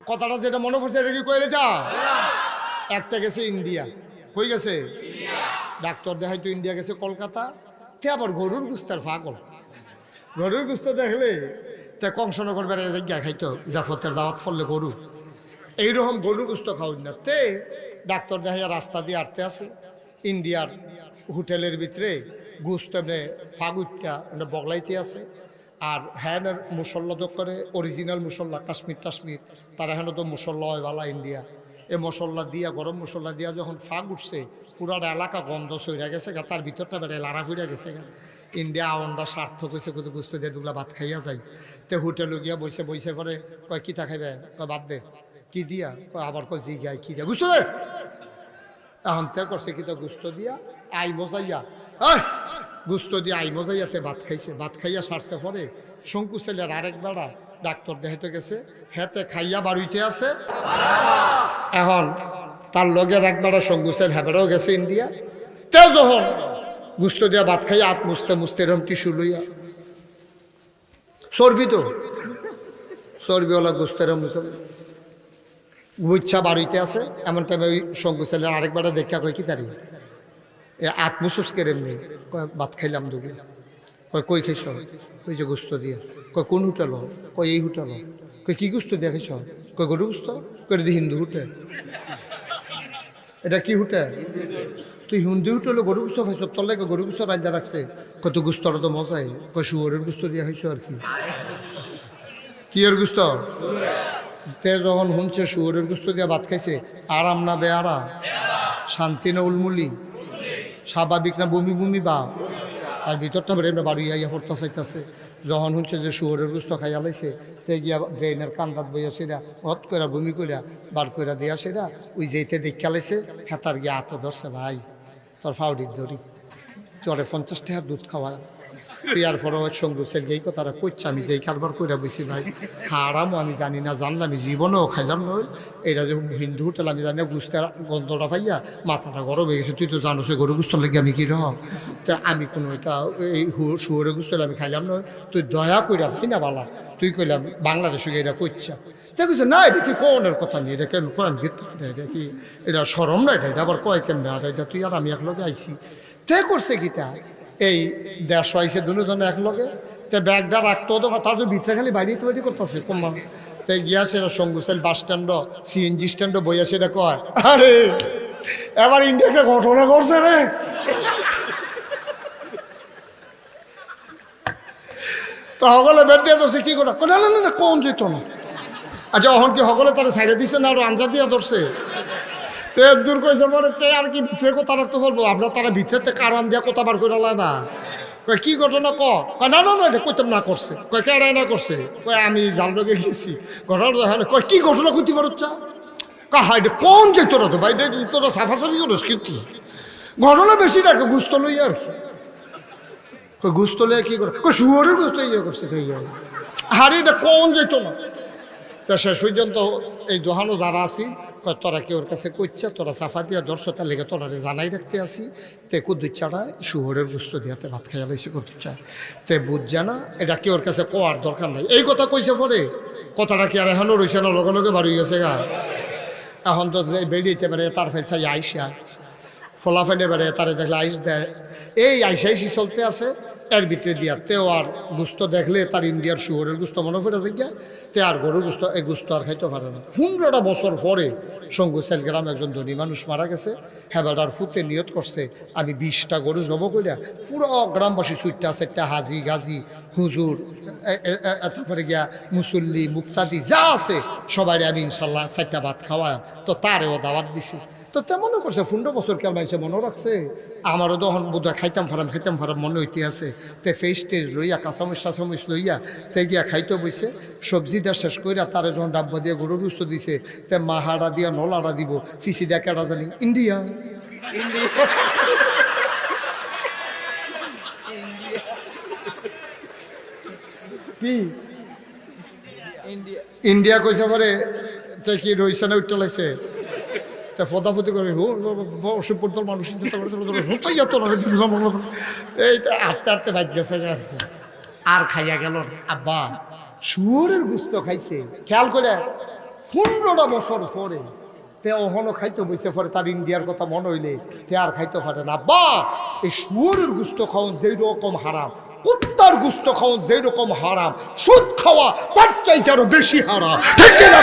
কথাটা যেটা মনে পড়ছে এটা কি কইলে যা একটা গেছে ইন্ডিয়া কই গেছে ডাক্তার দেখাই তো ইন্ডিয়া গেছে কলকাতা তে আবার গরুর গুস্তার ফাঁকল গরুর গুস্ত দেখলে তে কংসনগর বেড়ে জায়গা খাইতো জাফতের দাওয়াত ফললে গরু এইরকম গরুর গুস্ত খাওয়াই না তে ডাক্তার দেখাইয়া রাস্তা দিয়ে আটতে আছে ইন্ডিয়ার হোটেলের ভিতরে গুস্ত এমনি ফাগুটটা এমনি বগলাইতে আছে আর হ্যাঁ মুসল্লা তো করে অরিজিনাল মুসল্লা কাশ্মীর টাশ্মীর তারা হেন তো মুসল্লা হয় বালা ইন্ডিয়া এই মশলা দিয়া গরম মশলা দিয়া যখন ফাঁক উঠছে পুরাটা এলাকা গন্ধ সইরা গেছে গা তার ভিতরটা বেড়ে লাড়া ফিরা গেছে গা ইন্ডিয়া আওয়ানটা সার্থক হয়েছে কত গুস্ত দিয়ে দুগুলা ভাত খাইয়া যায় তে হোটেলে গিয়া বসে বসে পরে কয় কিতা খাইবে কয় বাদ দে কি দিয়া কয় আবার কয় জি গাই কি দিয়া গুস্ত দে এখন তে করছে কিতা গুস্ত দিয়া আই মজাইয়া গুস্ত দিয়ে আই মজাইয়াতে ভাত খাইছে ভাত খাইয়া সারছে পরে শঙ্কু ছেলের আরেক বেড়া ডাক্তার দেখাইতে গেছে হেতে খাইয়া বাড়িতে আছে এখন তার লগের এক বেড়া শঙ্কু ছেলে হেবেড়াও গেছে ইন্ডিয়া তে যখন গুস্ত দিয়া ভাত খাইয়া আত মুছতে মুছতে এরম টিস্যু লইয়া চর্বি তো চর্বিওয়ালা গুস্ত এরম মুছে বুচ্ছা বাড়িতে আছে এমন টাইমে ওই শঙ্কু ছেলের আরেক বেড়া দেখা কয় কি তারি এ আত্মসুস কেরেমনি কয় ভাত খাইলাম দুগে কয় কই খাইছ কই যে গুস্ত দিয়ে কয় কোন হোটেল কয় এই হোটেল কয় কি গুস্ত দিয়ে খাইছ কয় গরু গুস্ত কয় দি হিন্দু হোটেল এটা কি হোটেল তুই হিন্দু হোটেলে গরু গুস্ত খাইছ তোর লাগে গরু গুস্ত রাজা রাখছে কত গুস্তটা তো মজাই কয় শুয়োরের গুস্ত দিয়ে খাইছ আর কি এর গুস্ত তে যখন শুনছে শুয়োরের গুস্ত দিয়ে ভাত খাইছে আরাম না বেয়ারা শান্তি না উলমুলি স্বাভাবিক না বমি বমি বা তার ভিতরটা বেড়ে বাড়ি আইয়া পড়তে চাইতেছে যখন শুনছে যে শুয়োরের গুস্ত খাইয়া লাইছে তে গিয়া ড্রেনের কান্দাত বইয়া সেরা হট করে বমি করিয়া বার কইরা দিয়া সেরা ওই যেতে দেখা লাইছে হেতার গিয়া হাতে ধরছে ভাই তোর ফাউডির ধরি তোরে 50 টাকার দুধ খাওয়া পিয়ার পরে সঙ্গু সেল এই কথাটা কইছে আমি যেই কারবার কইরা বসি ভাই হারামও আমি জানি না জানলাম আমি জীবনেও খাইলাম নয় এটা যে হিন্দু হোটেল আমি জানি না গুস্তের গন্ধটা পাইয়া মাথাটা গরম হয়ে গেছে তুই তো জানো সে গরু গুস্ত লেগে আমি কীরকম তো আমি কোনো এটা এই শুয়োরের গুস্ত আমি খাইলাম নয় তুই দয়া কইরা ভাই না বালা তুই কইলাম বাংলাদেশে এটা কইছা দেখছে না এটা কি কোনের কথা নেই এটা কেন কয় আমি এটা কি এটা সরম না এটা আবার কয় কেমন আর এটা তুই আর আমি একলগে আইসি তে করছে গীতা এই 150 আইসে দুজনে একলগে তে ব্যাগটা রাখতো তো তার তো ভিতরে খালি বাইরে তৈরি করতেছে কমা তে গিয়াছে সঙ্গুসেল বাস স্ট্যান্ড সিএনজি স্ট্যান্ড বইয়া সেটা কয় আরে এবার ইন্ডিয়াকে ঘটনা করছে রে তো সকলে বেড দিয়ে ধরছে কি করে না না না কম যেত না আচ্ছা এখন কি সকলে তারা সাইডে দিচ্ছে না আরো আঞ্জা দিয়া ধরছে তে দূর কইছে পরে তে আর কি ভিতরে কথা রাখতে বলবো আপনার তারা ভিতরে কারণ দিয়া কথা বার করে না কয় কি ঘটনা কয় না না না এটা কইতাম না করছে কয় কেডাই না করছে কয় আমি জানলোকে গেছি ঘটনা কয় কি ঘটনা কইতে পারছা কয় হাই রে কোন যে তোরা তো ভাই তোরা সাফাসাফি করিস কিন্তু ঘটনা বেশি না গুস্ত লই আর কি কয় গুস্ত লইয়া কি করে কয় শুয়োরের গুস্ত ইয়ে করছে হারে এটা কোন যেত না তা শেষ পর্যন্ত এই দোহানো যারা আছি তোরা কি ওর কাছে কইছা তোরা সাফা দিয়া দর্শতার লেগে তোরা জানাই রাখতে আসি তে কুদুচ্চাটা শুয়োরের গুস্ত দিয়াতে ভাত খাইয়া লাইছে কুদুচ্চা তে বুঝছে না এটা কি ওর কাছে কোয়ার দরকার নাই এই কথা কইছে পরে কথাটা কি আর এখনও রয়েছে না লগে লগে বাড়ি গেছে গা এখন তো যে বেরিয়েতে পারে তার ফেলছে আইসা ফলাফেলে বেড়ে তারে দেখলে আইস দেয় এই আইসাইসি চলতে আছে এর ভিতরে দিয়া তেও আর গুস্ত দেখলে তার ইন্ডিয়ার শুয়োরের গুস্ত মনে পড়ে গিয়া তে আর গরুর গুস্ত এই গুস্ত আর খাইতে পারে না 15টা বছর পরে সঙ্গুসেল গ্রাম একজন ধনী মানুষ মারা গেছে হেবাডার ফুতে নিয়ত করছে আমি 20টা গরু জব করিয়া পুরো গ্রামবাসী সুইটটা সেটটা হাজি গাজি হুজুর তারপরে গিয়া মুসল্লি মুক্তাদি যা আছে সবাই আমি ইনশাল্লাহ 4টা ভাত খাওয়া তো তারেও দাওয়াত দিছি তো তেমন করছে 15 বছর কেমন আছে মনে রাখছে আমারও তখন বোধহয় খাইতাম ফারাম মনে হইতে আছে তে ফেস টেস লইয়া কাঁচামরিচ লইয়া তে গিয়া খাইতে বইছে সবজিটা শেষ কইরা তারে যখন ডাব্বা দিয়ে গরুর গুস্ত দিছে তে মাহাড়া দিয়া নলাড়া দিব ফিসি দিয়া কেডা জানি ইন্ডিয়া কি ইন্ডিয়া কইছে পরে তে কি রইছে না উঠতে লাইছে ফদাফতি করে অসুখ পড়তো মানুষ এই আস্তে আস্তে বাজ গেছে আর খাইয়া গেল আব্বা শুয়োরের গুস্ত খাইছে খেয়াল করে 15টা বছর পরে তে ওহনো খাইতে বসে পরে তার ইন্ডিয়ার কথা মনে হইলে তে আর খাইতে পারে না। বা এই শুয়োরের গুস্ত খাওয়ান যেই রকম হারাম, কুত্তার গুস্ত খাওয়ান যেই রকম হারাম, সুদ খাওয়া তার চাইতে আরো বেশি হারাম। ঠিক না?